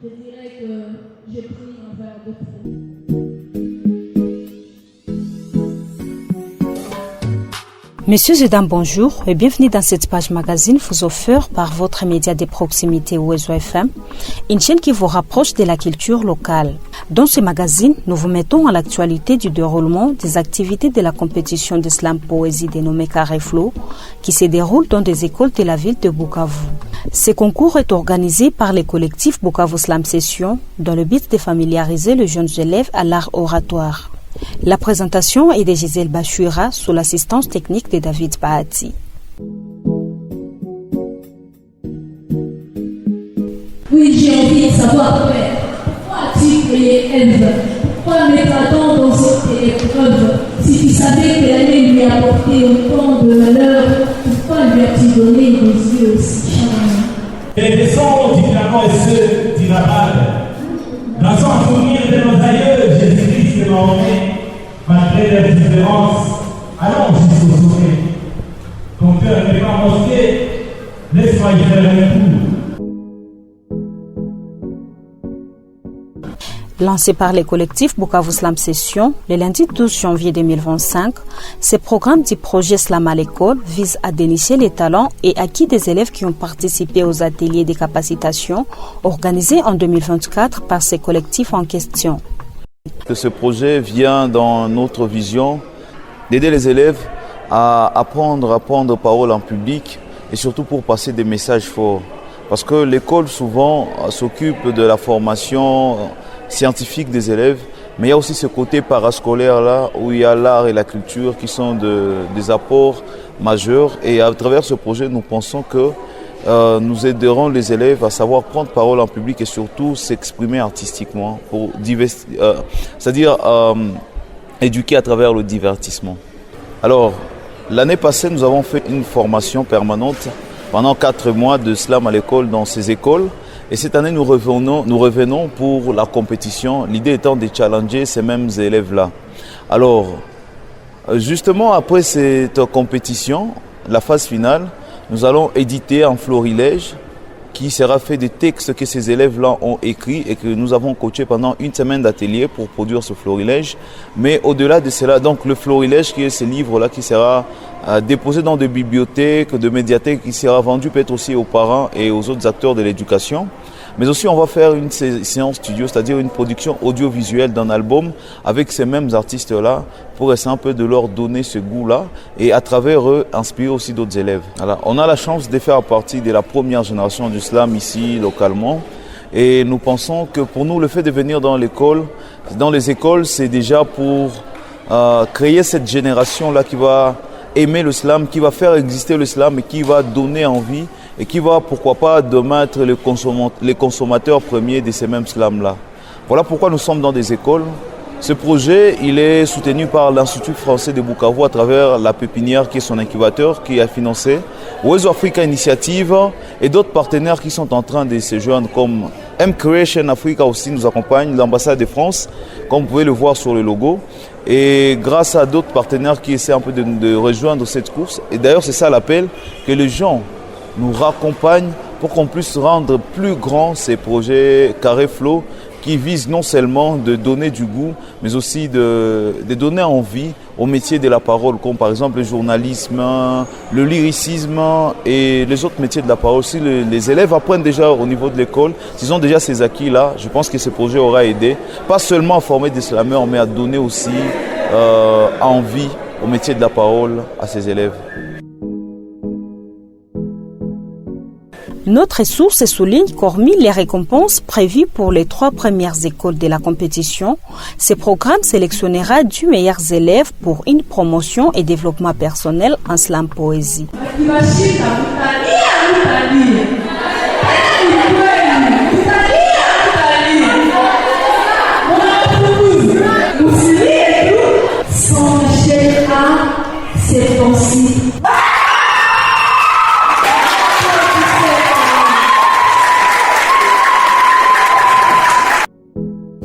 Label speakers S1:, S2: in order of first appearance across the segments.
S1: je dirais que j'ai pris un verre de trop.
S2: Messieurs et dames, bonjour et bienvenue dans cette page magazine vous offerte par votre média de proximité Ouezo FM, une chaîne qui vous rapproche de la culture locale. Dans ce magazine, nous vous mettons à l'actualité du déroulement des activités de la compétition de slam poésie dénommée Carré Flow, qui se déroule dans des écoles de la ville de Bukavu. Ce concours est organisé par le collectif Bukavu Slam Session dans le but de familiariser les jeunes élèves à l'art oratoire. La présentation est de Gisèle Bachura sous l'assistance technique de David Bahati.
S1: Oui, j'ai envie de savoir, Père, pourquoi as-tu créé Ève? Pourquoi mettra-t-on dans cette épreuve? Si tu savais que l'année lui apportait autant de malheur, pourquoi lui as-tu donné des yeux aussi charmants?
S3: Les descendants du dragon et ceux du rabal. Grâce à souvenir de nos aïeux, Jésus-Christ et Mahomet, malgré leurs différences, allons jusqu'au sommet. Ton cœur n'est pas mosqué, laisse-moi y faire un coup.
S2: Lancé par le collectif Bukavu Slam Session le lundi 12 janvier 2025, ce programme du projet Slam à l'école vise à dénicher les talents et acquis des élèves qui ont participé aux ateliers de capacitation organisés en 2024 par ce collectif en question.
S4: Ce projet vient dans notre vision d'aider les élèves à apprendre à prendre parole en public et surtout pour passer des messages forts. Parce que l'école souvent s'occupe de la formation scientifique des élèves, mais il y a aussi ce côté parascolaire là où il y a l'art et la culture qui sont des apports majeurs. Et à travers ce projet, nous pensons que nous aiderons les élèves à savoir prendre parole en public et surtout s'exprimer artistiquement, pour c'est-à-dire éduquer à travers le divertissement. Alors, l'année passée, nous avons fait une formation permanente pendant 4 mois de slam à l'école dans ces écoles. Et cette année, nous revenons pour la compétition, l'idée étant de challenger ces mêmes élèves-là. Alors, justement, après cette compétition, la phase finale, nous allons éditer un florilège qui sera fait des textes que ces élèves-là ont écrits et que nous avons coaché pendant une semaine d'atelier pour produire ce florilège. Mais au-delà de cela, donc le florilège qui est ce livre-là qui sera déposé dans des bibliothèques, de médiathèques, qui sera vendu peut-être aussi aux parents et aux autres acteurs de l'éducation. Mais aussi, on va faire une séance studio, c'est-à-dire une production audiovisuelle d'un album avec ces mêmes artistes-là pour essayer un peu de leur donner ce goût-là et à travers eux, inspirer aussi d'autres élèves. Alors, on a la chance de faire partie de la première génération du slam ici, localement. Et nous pensons que pour nous, le fait de venir dans les écoles, c'est déjà pour créer cette génération-là qui va aimer le slam, qui va faire exister le slam et qui va donner envie et qui va, pourquoi pas, demain être les consommateurs premiers de ces mêmes slams-là. Voilà pourquoi nous sommes dans des écoles. Ce projet, il est soutenu par l'Institut français de Bukavu à travers la pépinière qui est son incubateur, qui a financé Ouezo Africa Initiative et d'autres partenaires qui sont en train de se joindre comme M-Creation Africa aussi nous accompagne, l'ambassade de France, comme vous pouvez le voir sur le logo. Et grâce à d'autres partenaires qui essaient un peu de rejoindre cette course, et d'ailleurs c'est ça l'appel, que les gens nous raccompagnent pour qu'on puisse rendre plus grand ces projets Carré Flow qui visent non seulement de donner du goût, mais aussi de donner envie au métier de la parole, comme par exemple le journalisme, le lyricisme et les autres métiers de la parole. Si les élèves apprennent déjà au niveau de l'école, s'ils ont déjà ces acquis-là, je pense que ce projet aura aidé, pas seulement à former des slameurs, mais à donner aussi envie au métier de la parole à ces élèves.
S2: Notre source souligne qu'hormis les récompenses prévues pour les 3 premières écoles de la compétition, ce programme sélectionnera 10 meilleurs élèves pour une promotion et développement personnel en slam poésie.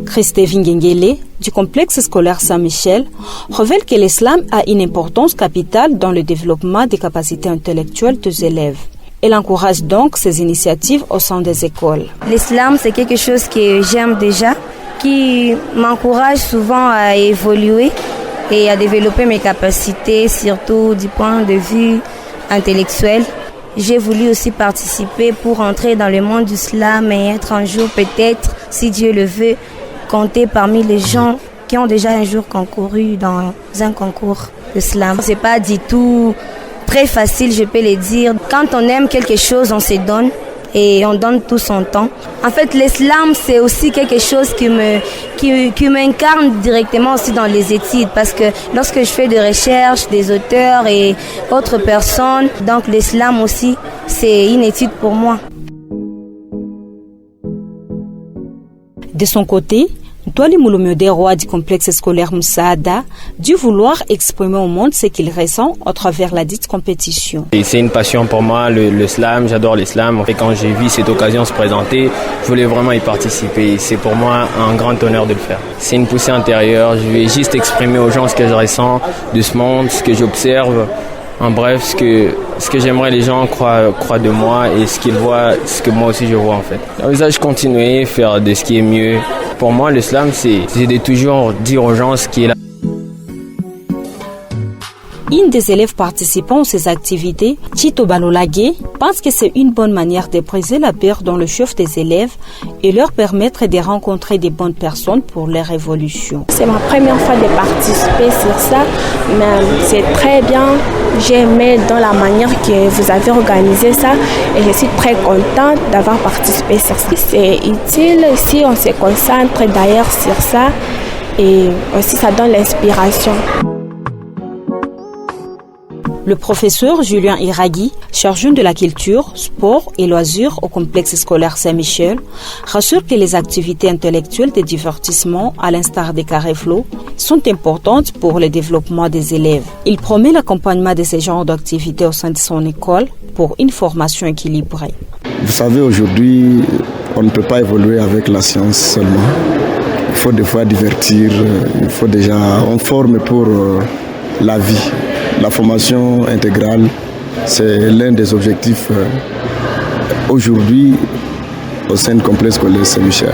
S2: Christophe Ngengele, du complexe scolaire Saint-Michel, révèle que l'islam a une importance capitale dans le développement des capacités intellectuelles des élèves. Elle encourage donc ces initiatives au sein des écoles.
S5: L'islam, c'est quelque chose que j'aime déjà, qui m'encourage souvent à évoluer et à développer mes capacités, surtout du point de vue intellectuel. J'ai voulu aussi participer pour entrer dans le monde du slam et être un jour peut-être, si Dieu le veut, compter parmi les gens qui ont déjà un jour concouru dans un concours de slam. C'est pas du tout très facile, je peux le dire. Quand on aime quelque chose, on se donne et on donne tout son temps. En fait, l'islam, c'est aussi quelque chose qui m'incarne directement aussi dans les études, parce que lorsque je fais des recherches, des auteurs et autres personnes, donc l'islam aussi, c'est une étude pour moi.
S2: De son côté, Ntwali Mulumyo, roi du complexe scolaire Moussaada, dut vouloir exprimer au monde ce qu'il ressent à travers la dite compétition.
S6: Et c'est une passion pour moi, le slam, j'adore l'islam. Et quand j'ai vu cette occasion se présenter, je voulais vraiment y participer. C'est pour moi un grand honneur de le faire. C'est une poussée intérieure, je vais juste exprimer aux gens ce que je ressens de ce monde, ce que j'observe. En bref, ce que j'aimerais les gens croient de moi et ce qu'ils voient, ce que moi aussi je vois en fait. J'envisage continuer, faire de ce qui est mieux. Pour moi, l'islam, c'est de toujours dire aux gens ce qui est là.
S2: Une des élèves participant à ces activités, Chito Balolagé, pense que c'est une bonne manière de briser la peur dans le chef des élèves et leur permettre de rencontrer des bonnes personnes pour leur évolution.
S7: C'est ma première fois de participer sur ça, mais c'est très bien. J'ai aimé dans la manière que vous avez organisé ça et je suis très contente d'avoir participé sur ça. C'est utile si on se concentre d'ailleurs sur ça et aussi ça donne l'inspiration.
S2: Le professeur Julien Iragui, chargé de la culture, sport et loisirs au complexe scolaire Saint-Michel, rassure que les activités intellectuelles de divertissement, à l'instar des carrés flots, sont importantes pour le développement des élèves. Il promet l'accompagnement de ces genres d'activités au sein de son école pour une formation équilibrée.
S8: Vous savez, aujourd'hui, on ne peut pas évoluer avec la science seulement. Il faut des fois divertir, on forme pour la vie. La formation intégrale, c'est l'un des objectifs aujourd'hui au sein du complexe scolaire Saint-Michel.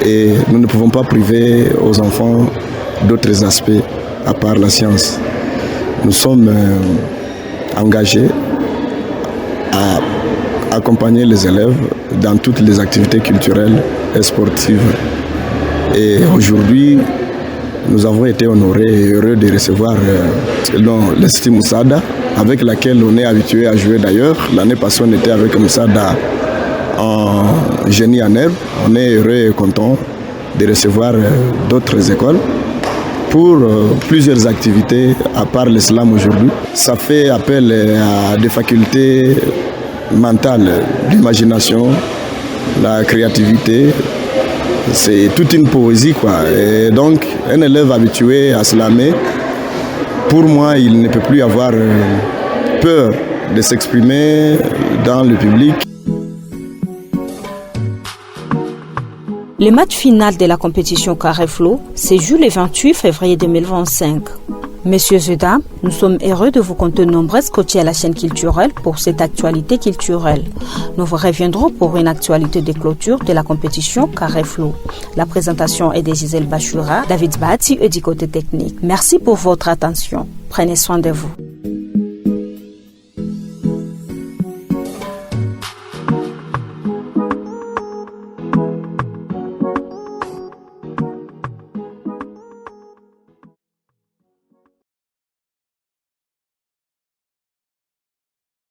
S8: Et nous ne pouvons pas priver aux enfants d'autres aspects à part la science. Nous sommes engagés à accompagner les élèves dans toutes les activités culturelles et sportives. Et aujourd'hui, nous avons été honorés et heureux de recevoir l'Institut Moussaada, avec laquelle on est habitué à jouer d'ailleurs. L'année passée, on était avec Moussaada en génie en herbe. On est heureux et content de recevoir d'autres écoles pour plusieurs activités à part l'islam aujourd'hui. Ça fait appel à des facultés mentales, l'imagination, la créativité. C'est toute une poésie, quoi. Et donc, un élève habitué à slammer, pour moi, il ne peut plus avoir peur de s'exprimer dans le public.
S2: Le match final de la compétition Carré Flow se joue le 28 février 2025. Messieurs et dames, nous sommes heureux de vous compter nombreuses coachées à la chaîne culturelle pour cette actualité culturelle. Nous vous reviendrons pour une actualité de clôture de la compétition Carré Flow. La présentation est de Gisèle Bachura, David Bahati et du côté technique. Merci pour votre attention. Prenez soin de vous.